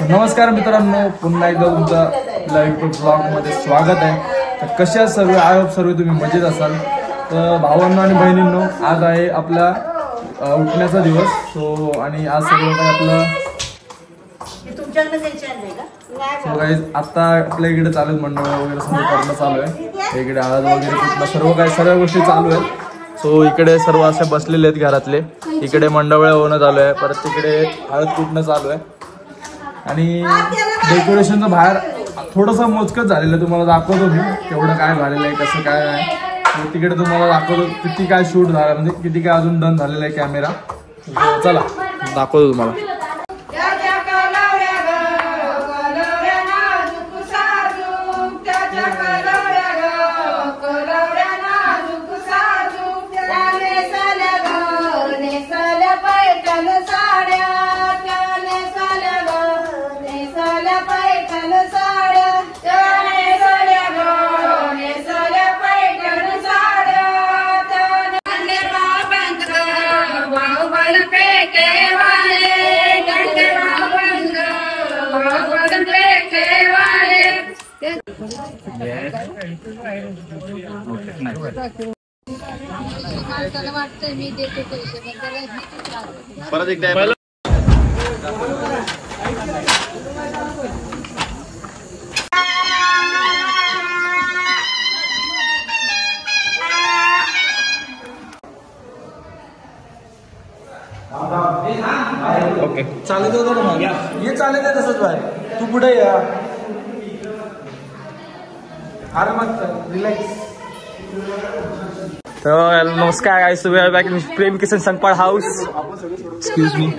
नमस्कार मित्रांनो, पुन्हा एकदा तुमचं लाईव्ह ब्लॉग मध्ये स्वागत आहे। तर कशा सर्व आयोग सर्व तुम्ही मजेत असाल। तर भावांनो आणि बहिणींनो, आज आहे आपला उठण्याचा दिवस। सो आणि आज सर्व काही आपलं आता आपल्या इकडे चालू आहे, मंडळ वगैरे सर्व करणं चालू आहे। इकडे हळद वगैरे कुठलं सर्व गोष्टी चालू आहेत। सो इकडे सर्व असे बसलेले आहेत घरातले, इकडे मंडळ होणं चालू आहे, परत तिकडे हळद कुठणं चालू आहे आणि डेकोरेशनचं बाहेर थोडंसं मोजकच झालेलं आहे। तुम्हाला दाखवतो मी केवढं काय झालेलं आहे, कसं काय आहे। तिकडे तुम्हाला दाखवतो किती काय शूट झालं, म्हणजे किती काय अजून डन झालेलं आहे कॅमेरा। चला दाखवतो तुम्हाला। परत एकदा ओके चालत होतं ना, हे चालत आहे तसंच बाहेर। तू पुढे या, आरामात रिलॅक्स। तर नमस्कार guys, we are back in Prem Kishan Sangpal house. Excuse me.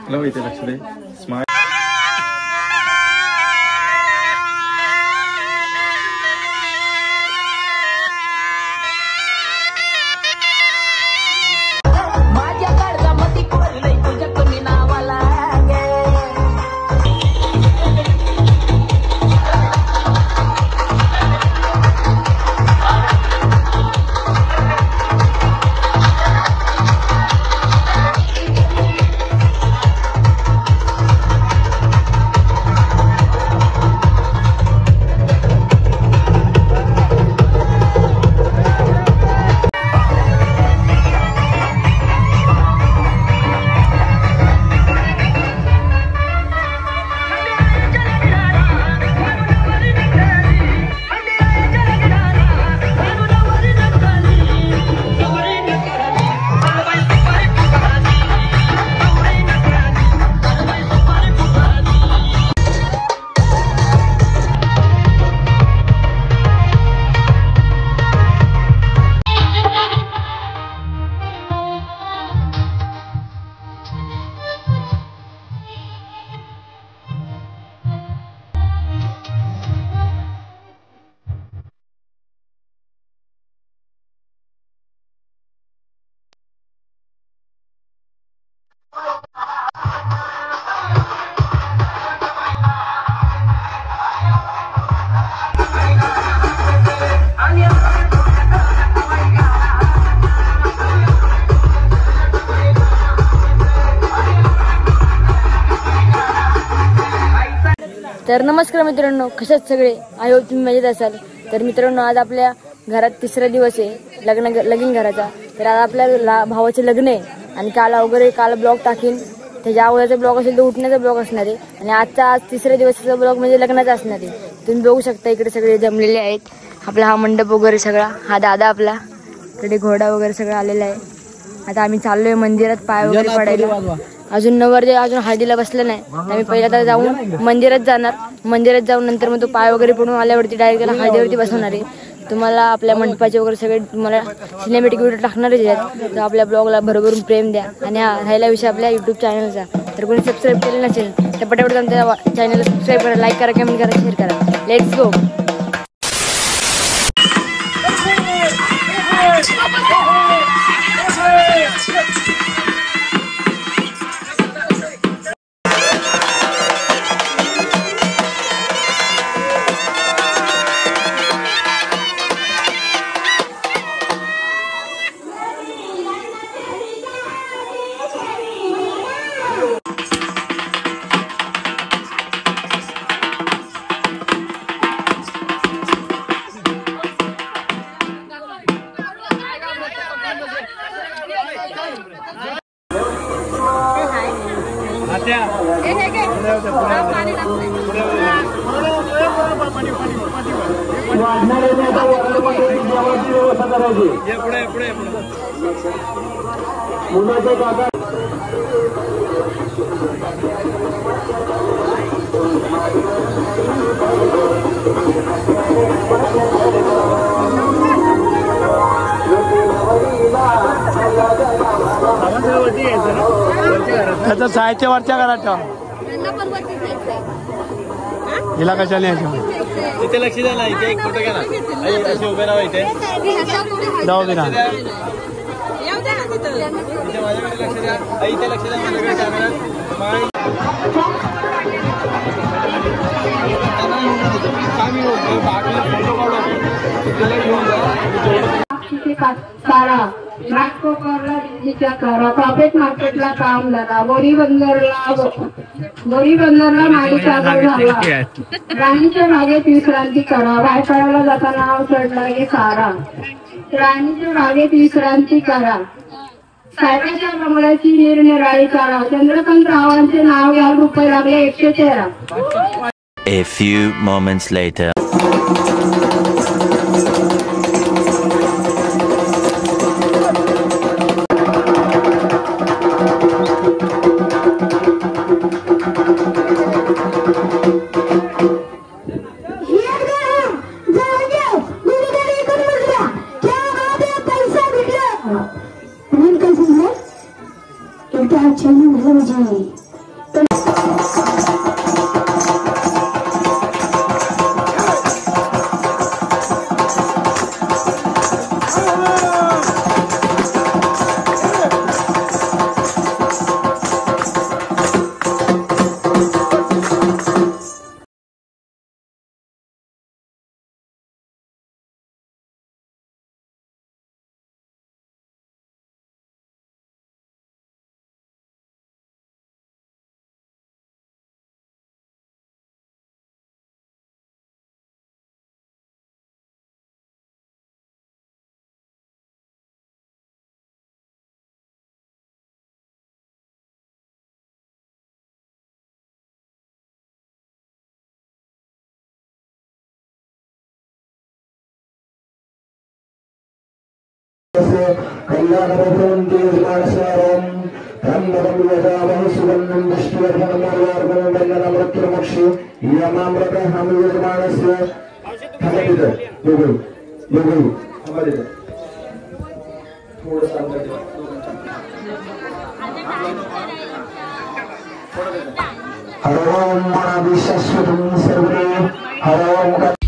Hello इथे लक्ष दे स्मार्ट। तर नमस्कार मित्रांनो, कशात सगळे आय होप तुम्ही मजेत असाल। तर मित्रांनो, आज आपल्या घरात तिसरा दिवस आहे लगीन घराचा। तर आज आपल्या भावाचे लग्न आहे आणि काल ब्लॉग टाकीन, त्याच्या अगोदरचा ब्लॉग असेल तर उठण्याचा ब्लॉग असणार आहे आणि आज तिसऱ्या दिवसाचा ब्लॉग म्हणजे लग्नाचा असणार आहे। तुम्ही बघू शकता इकडे सगळे जमलेले आहेत। आपला हा मंडप वगैरे सगळा, हा दादा आपला, इकडे घोडा वगैरे सगळं आलेला आहे। आता आम्ही चाललोय मंदिरात पाय वगैरे पडायला अजून नवरदेव अजून हळदीला बसलं नाही. आम्ही पहिल्यांदा जाऊन मंदिरात जाणार. मंदिरात जाऊन नंतर मग तो पाय वगैरे पडून आल्यावरती डायरेक्ट त्याला हळदीवरती बसवणार आहे. तुम्हाला आपल्या मंडपाचे वगैरे सगळे तुम्हाला सिनेमॅटिक व्हिडिओ टाकणारच आहेत. तर आपल्या ब्लॉगला भरभरून प्रेम द्या. आणि हा राहिला विषय आपल्या यूट्यूब चॅनलचा, तर कोणी सबस्क्राईब केलं नसेल तर पटापट आमच्या चॅनलला सबस्क्राईब करा, लाईक करा, कमेंट करा, शेअर करा. Let's go. त्याचं साहित्य वरच्या घरात ठेवा. हिला कशाने यायचं इथे लक्ष द्या ना. इथे एक फोटो घ्या ना. अशी उभे राहा इथे. जाऊ दे ना. माझ्याकडे लक्ष द्या. इथे लक्ष द्या माझ्याकडे कॅमेरा. कॉर्पोरेट मार्केटला काम झाला. बोरी बंदरला माडी चालू झाला. राणीच्या बागेत विश्रांती करा. बायकाळाला जाताना नाव चढला की सारा. राणीच्या बागेत विश्रांती करा. साहेबांच्या बंगल्याची निरनिराळी करा. चंद्रकांत रावांचे नाव घ्या. रुपये लागले 113. A few moments later. Her Om विश्वस्वरूप survey. Her Om.